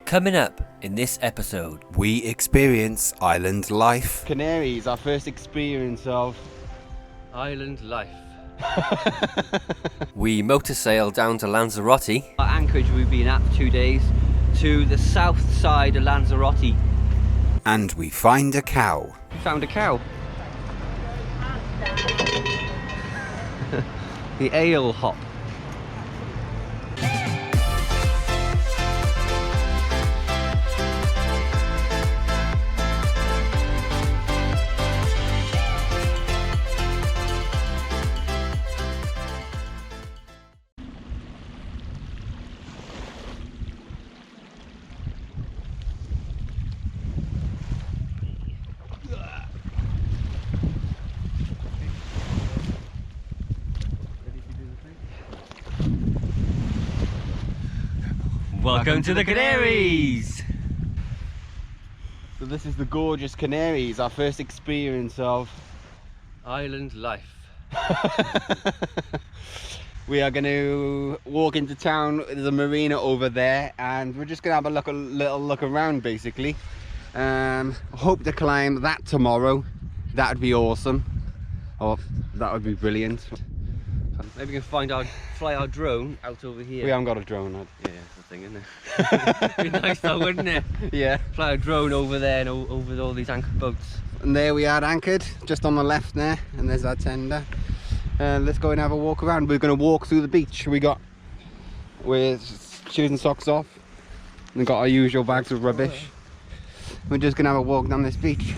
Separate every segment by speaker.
Speaker 1: Coming up in this episode,
Speaker 2: we experience island life.
Speaker 3: Canaries, our first experience of
Speaker 1: island life. We motor sail down to Lanzaarote.
Speaker 4: Our anchorage we've been at for 2 days to the south side of Lanzaarote.
Speaker 2: And we find a cow.
Speaker 4: We found a cow. The ale hop.
Speaker 1: Welcome to the Canaries!
Speaker 3: So this is the gorgeous Canaries, our first experience of
Speaker 1: island life.
Speaker 3: We are going to walk into town. There's a marina over there and we're just going to have a little look around basically. Hope to climb that tomorrow. That would be awesome. Oh, that would be brilliant.
Speaker 4: Maybe we can fly our drone out over here.
Speaker 3: We haven't got a drone.
Speaker 4: Yeah, that's the thing, isn't it? It'd be nice though, wouldn't it?
Speaker 3: Yeah.
Speaker 4: Fly a drone over there and over all these anchor boats.
Speaker 3: And there we are anchored, just on the left there, and there's our tender. Let's go and have a walk around. We're going to walk through the beach. We're shoes and socks off. We've got our usual bags of rubbish. We're just going to have a walk down this beach.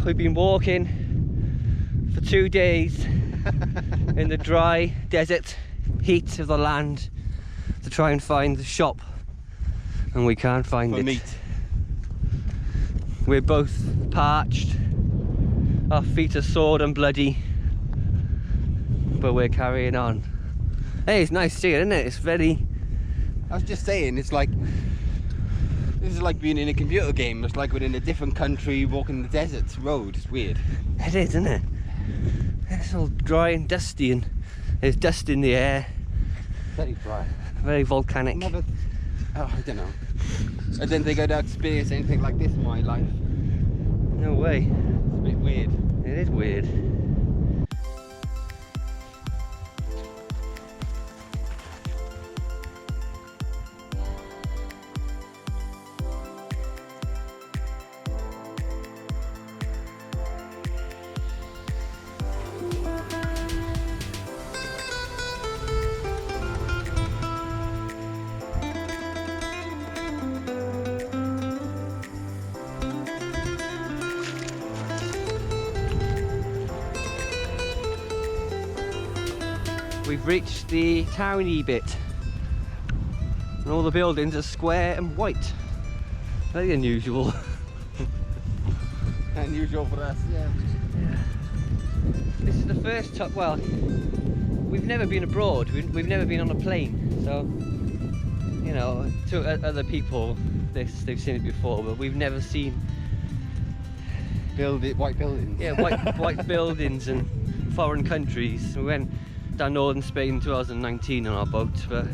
Speaker 4: We've been walking for 2 days in the dry desert heat of the land to try and find the shop, and we can't find it.
Speaker 3: Meat.
Speaker 4: We're both parched, our feet are sore and bloody, but we're carrying on. Hey, it's nice seeing, isn't it? It's very...
Speaker 3: I was just saying, this is like being in a computer game. It's like we're in a different country walking the desert road. It's weird.
Speaker 4: It is, isn't it? It's all dry and dusty, and there's dust in the air.
Speaker 3: Very dry.
Speaker 4: Very volcanic.
Speaker 3: I don't know. I didn't think I'd experience anything like this in my life.
Speaker 4: No way.
Speaker 3: It's a bit weird.
Speaker 4: It is weird. We've reached the towny bit, and all the buildings are square and white. Very unusual.
Speaker 3: Unusual for us, yeah.
Speaker 4: This is the first time, well, we've never been abroad, we've never been on a plane, so, you know, to other people, they've seen it before, but we've never seen...
Speaker 3: White buildings.
Speaker 4: Yeah, white buildings in foreign countries. We went down northern Spain in 2019 on our boat, but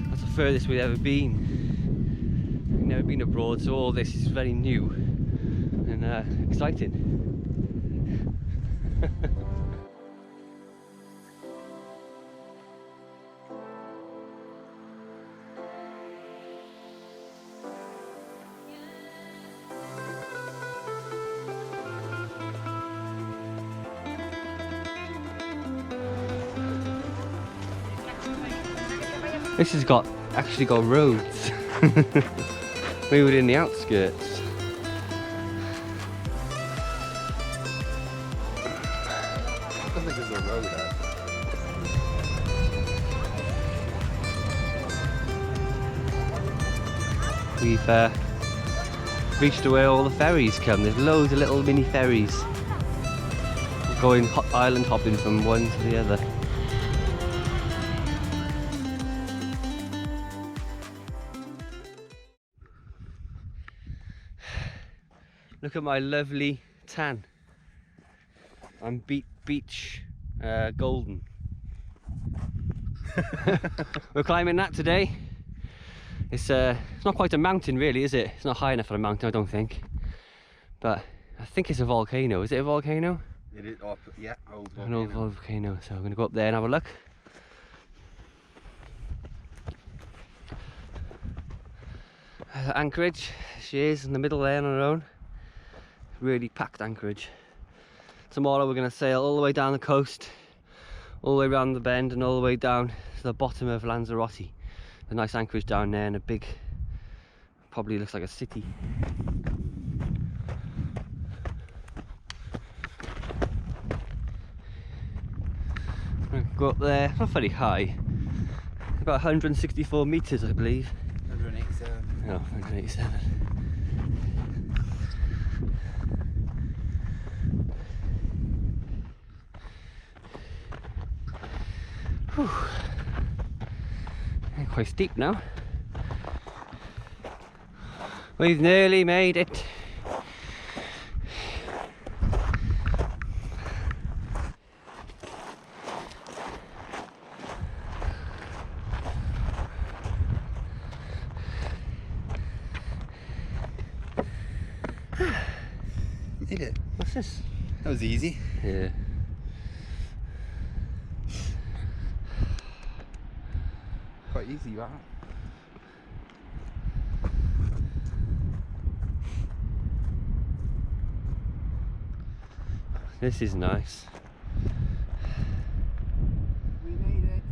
Speaker 4: that's the furthest we've ever been. We've never been abroad, so all this is very new and exciting. This has actually got roads. We were in the outskirts.
Speaker 3: I don't think there's a road out.
Speaker 4: We've reached to where all the ferries come. There's loads of little mini ferries going island hopping from one to the other. Look at my lovely tan. I'm beach golden. We're climbing that today. It's not quite a mountain really, is it? It's not high enough for a mountain, I don't think. But I think it's a volcano. Is it a volcano?
Speaker 3: It is up, yeah, old
Speaker 4: An old volcano. So I'm going to go up there and have a look. Anchorage, she is in the middle there on her own. Really packed anchorage. Tomorrow we're going to sail all the way down the coast, all the way around the bend and all the way down to the bottom of Lanzaarote. A nice anchorage down there and a big, probably looks like a city. I'm going to go up there, not very high, about 164 metres I believe.
Speaker 3: 187.
Speaker 4: No, 187. Whew. Quite steep now. We've nearly made it.
Speaker 3: Did it?
Speaker 4: What's this?
Speaker 3: That was easy.
Speaker 4: Yeah.
Speaker 3: Quite easy, that.
Speaker 4: This is nice.
Speaker 3: We made it.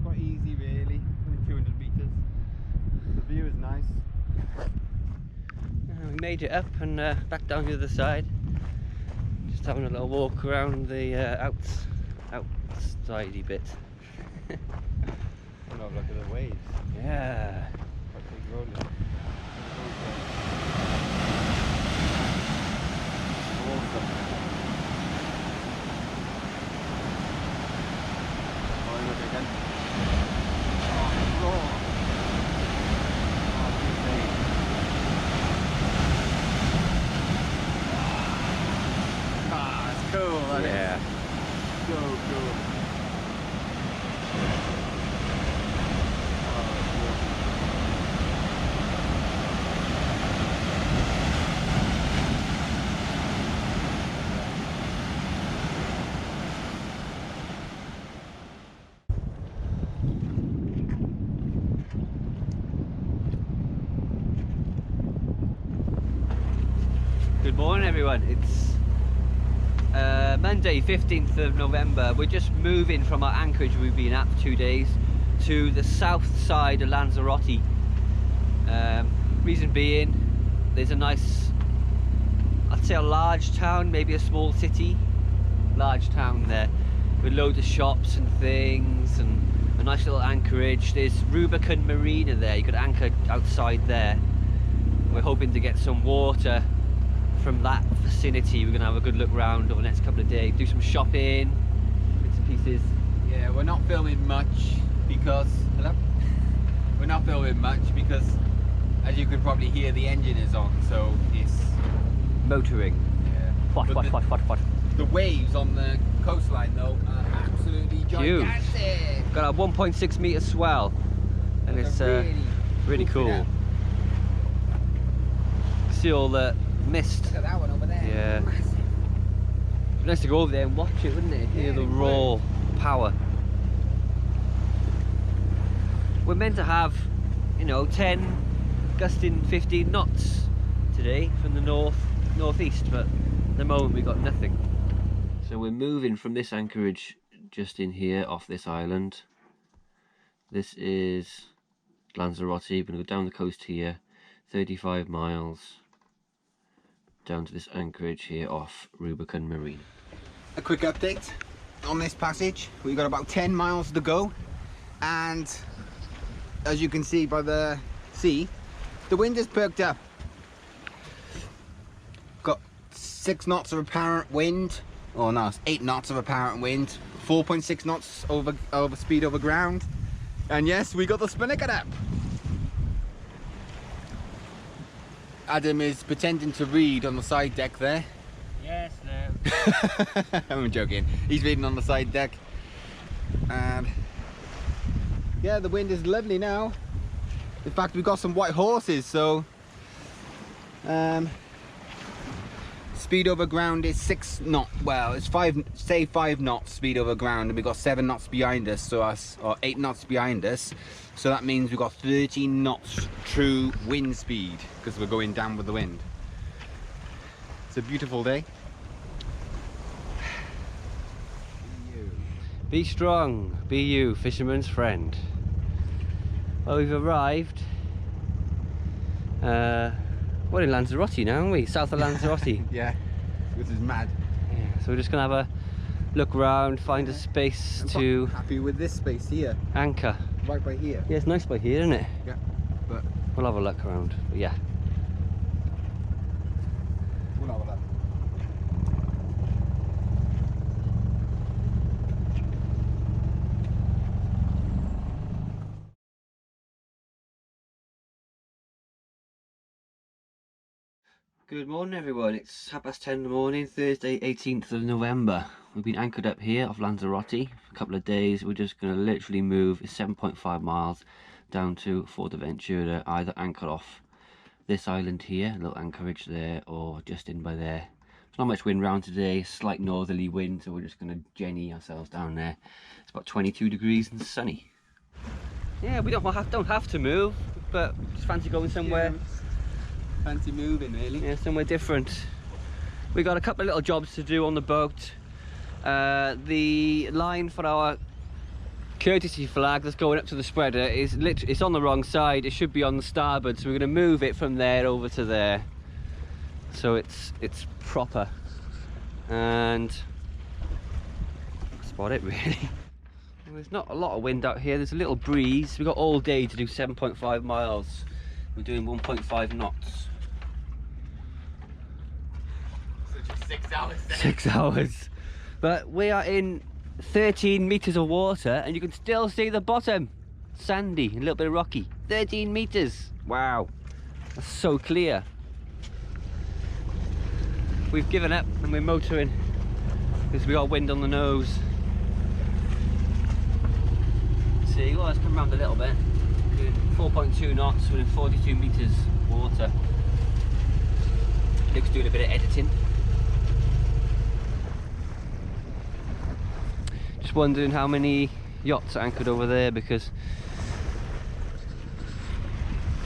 Speaker 3: Quite easy, really. Only 200 meters. The view is nice.
Speaker 4: We made it up and back down the other side. Just having a little walk around the outsidey bit.
Speaker 3: Oh, look at the waves.
Speaker 4: Yeah.
Speaker 3: Quite big rolling.
Speaker 4: Yeah.
Speaker 3: So cool.
Speaker 4: Good morning everyone, it's Monday 15th of November. We're just moving from our anchorage we've been at for 2 days to the south side of Lanzaarote. Reason being, there's a nice, I'd say a large town, maybe a small city, large town there with loads of shops and things and a nice little anchorage. There's Rubicon Marina there, you could anchor outside there. We're hoping to get some water from that vicinity. We're going to have a good look round over the next couple of days, do some shopping, bits and pieces.
Speaker 3: Yeah, we're not filming much because as you could probably hear, the engine is on, so it's
Speaker 4: Motoring.
Speaker 3: yeah.
Speaker 4: What.
Speaker 3: The waves on the coastline though are absolutely gigantic.
Speaker 4: Got a 1.6 metre swell and
Speaker 3: Like
Speaker 4: it's really
Speaker 3: swooping
Speaker 4: cool.
Speaker 3: out.
Speaker 4: See all the mist.
Speaker 3: Look at that one over there.
Speaker 4: Yeah.
Speaker 3: Massive.
Speaker 4: It'd be nice to go over there and watch it, wouldn't it? Hear
Speaker 3: Yeah,
Speaker 4: the
Speaker 3: it
Speaker 4: raw power. We're meant to have, you know, 10 gusting 15 knots today from the northeast, but at the moment we've got nothing. So we're moving from this anchorage just in here off this island. This is Lanzaarote. We're going to go down the coast here, 35 miles down to this anchorage here off Rubicon Marina.
Speaker 3: A quick update on this passage. We've got about 10 miles to go, and as you can see by the sea, the wind has perked up. Got 6 knots of apparent wind. Oh no, it's 8 knots of apparent wind. 4.6 knots over speed over ground. And yes, we got the spinnaker up. Adam is pretending to read on the side deck there.
Speaker 4: Yes, no.
Speaker 3: I'm joking. He's reading on the side deck. And Yeah, the wind is lovely now. In fact, we've got some white horses, so speed over ground is 6 knots. Well, it's 5 knots speed over ground, and we've got 7 knots behind us, or 8 knots behind us. So that means we've got 13 knots true wind speed because we're going down with the wind. It's a beautiful day.
Speaker 4: Be strong, be you, fisherman's friend. Well, we've arrived. We're in Lanzaarote now, aren't we? South of Lanzaarote.
Speaker 3: Yeah, this is mad.
Speaker 4: Yeah, so we're just gonna have a look around, find a space
Speaker 3: I'm
Speaker 4: to
Speaker 3: quite happy with this space here,
Speaker 4: anchor.
Speaker 3: right by here.
Speaker 4: Yeah, it's nice by here, isn't it?
Speaker 3: Yeah, but
Speaker 4: We'll have a look around. But yeah.
Speaker 3: we'll have a look.
Speaker 4: Good morning everyone, it's 10:30 in the morning, Thursday 18th of November. We've been anchored up here off Lanzaarote for a couple of days. We're just going to literally move 7.5 miles down to Fortventura, either anchor off this island here, a little anchorage there, or just in by there. There's not much wind round today, slight northerly wind, so we're just going to jenny ourselves down there. It's about 22 degrees and sunny. Yeah, we don't have to move, but just fancy going somewhere.
Speaker 3: Yeah, fancy moving, really.
Speaker 4: Yeah, somewhere different. We got a couple of little jobs to do on the boat. The line for our courtesy flag that's going up to the spreader is it's on the wrong side. It should be on the starboard, so we're going to move it from there over to there, so it's proper. And that's about it, really. Well, there's not a lot of wind out here. There's a little breeze. We've got all day to do 7.5 miles. We're doing 1.5 knots.
Speaker 3: 6 hours then.
Speaker 4: 6 hours. But we are in 13 meters of water and you can still see the bottom. Sandy, a little bit rocky. 13 meters. Wow. That's so clear. We've given up and we're motoring because we got wind on the nose. See, well, let's come around a little bit. Doing 4.2 knots, we're in 42 meters water. Luke's doing a bit of editing. Just wondering how many yachts are anchored over there, because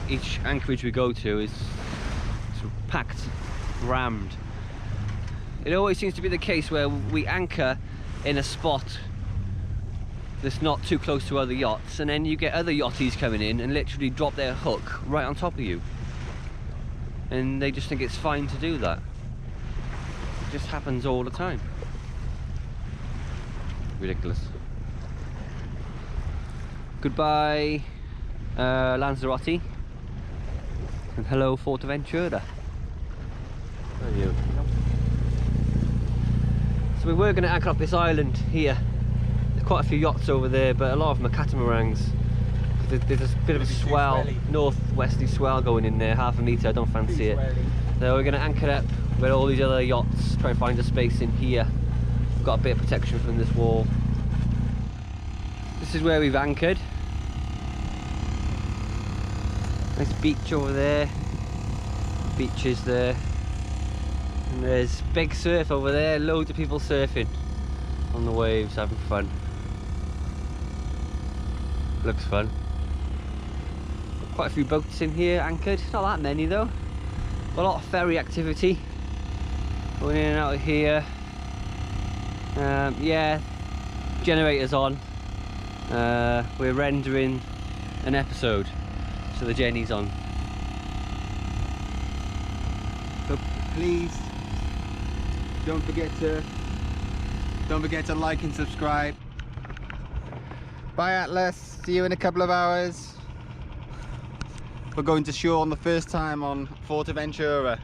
Speaker 4: each anchorage we go to is sort of packed, rammed. It always seems to be the case where we anchor in a spot that's not too close to other yachts, and then you get other yachties coming in and literally drop their hook right on top of you, and they just think it's fine to do that. It just happens all the time. Ridiculous. Goodbye Lanzaarote, and hello Fortventura. There you go. So we were going to anchor up this island here. There's quite a few yachts over there, but a lot of them are catamarans. There's a bit of a swell, northwesterly swell going in there, half a metre. I don't fancy it. So we're going to anchor up with all these other yachts, try and find a space in here. We've got a bit of protection from this wall. This is where we've anchored. Nice beach over there. Beaches there. And there's big surf over there, loads of people surfing on the waves, having fun. Looks fun. Quite a few boats in here anchored, not that many though. A lot of ferry activity going in and out of here. Yeah, generators on. We're rendering an episode, so the Jenny's on.
Speaker 3: So please don't forget to like and subscribe. Bye Atlas, see you in a couple of hours. We're going to shore on the first time on Fortventura.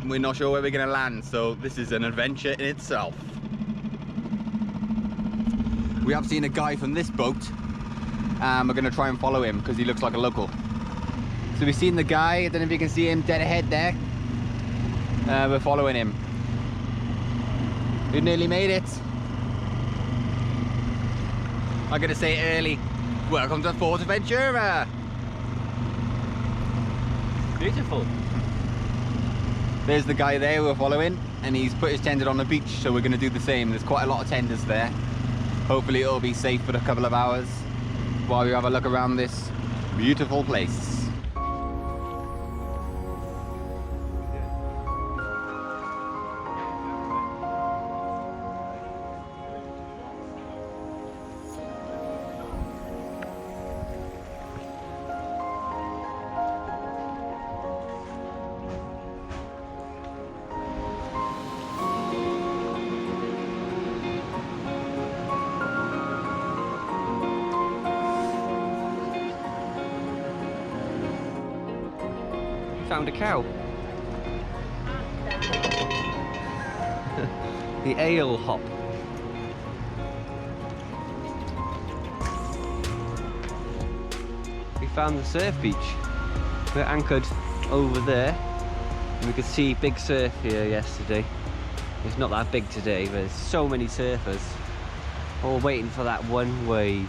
Speaker 3: We're not sure where we're going to land, so this is an adventure in itself. We have seen a guy from this boat and we're going to try and follow him because he looks like a local. So we've seen the guy, I don't know if you can see him dead ahead there. We're following him. We nearly made it. I'm gonna say it early. Welcome to Fortventura.
Speaker 4: Beautiful.
Speaker 3: There's the guy there we're following, and he's put his tender on the beach, so we're gonna do the same. There's quite a lot of tenders there. Hopefully it'll be safe for a couple of hours while we have a look around this beautiful place.
Speaker 4: Found a cow. The ale hop. We found the surf beach. We're anchored over there, and we could see big surf here yesterday. It's not that big today, but there's so many surfers all waiting for that one wave.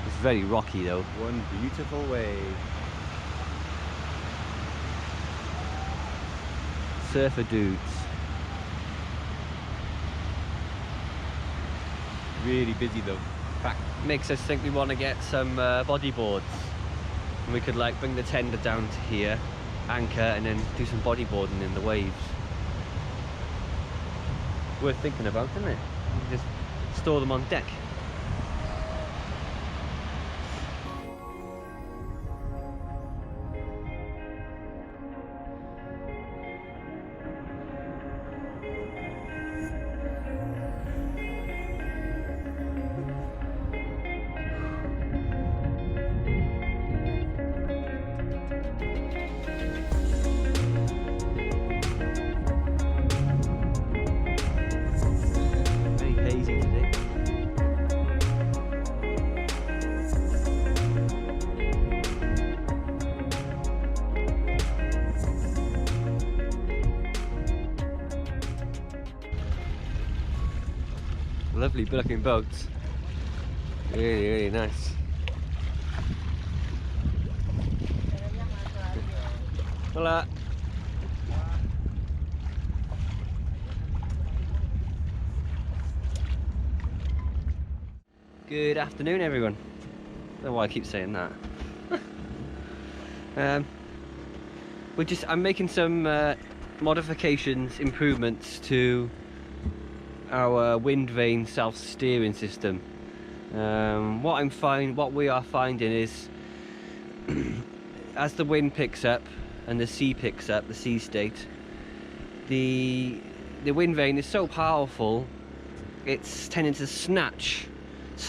Speaker 4: It's very rocky though.
Speaker 3: One beautiful wave.
Speaker 4: Surfer dudes.
Speaker 3: Really busy though. Packed.
Speaker 4: Makes us think we want to get some bodyboards. And we could like bring the tender down to here, anchor, and then do some bodyboarding in the waves. Worth thinking about, isn't it? You just store them on deck. Lovely looking boats. Really, really nice. Hola. Good afternoon, everyone. I don't know why I keep saying that. I'm making some modifications, improvements to our Windvane self-steering system. What we are finding is, as the wind picks up and the sea picks up, the sea state, the Windvane is so powerful, it's tending to snatch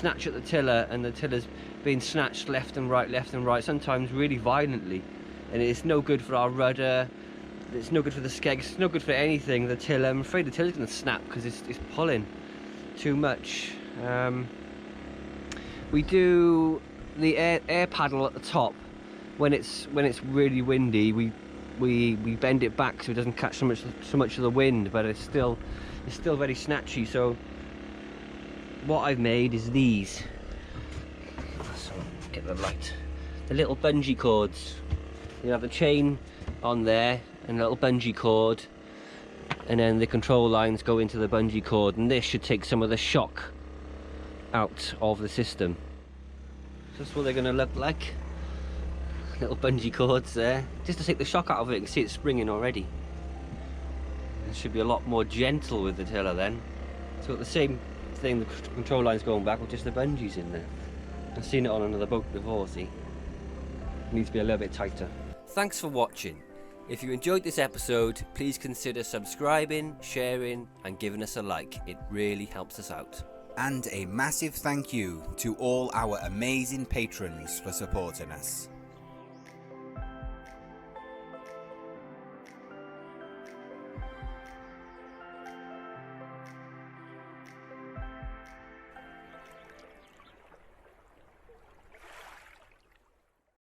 Speaker 4: at the tiller, and the tiller's being snatched left and right, sometimes really violently, and it's no good for our rudder. It's no good for the skeg, it's no good for anything. The tiller, I'm afraid the tiller's going to snap because it's pulling too much. We do the air paddle at the top when it's really windy. We bend it back so it doesn't catch so much of the wind, but it's still very snatchy. So what I've made is these. So get the light. The little bungee cords. You have the chain on there and a little bungee cord, and then the control lines go into the bungee cord, and this should take some of the shock out of the system. So that's what they're going to look like. Little bungee cords there, just to take the shock out of it. You can see it's springing already. It should be a lot more gentle with the tiller then. So the same thing, the control line's going back with just the bungees in there. I've seen it on another boat before, see? It needs to be a little bit tighter.
Speaker 1: Thanks for watching. If you enjoyed this episode, please consider subscribing, sharing and giving us a like. It really helps us out.
Speaker 2: And a massive thank you to all our amazing patrons for supporting us.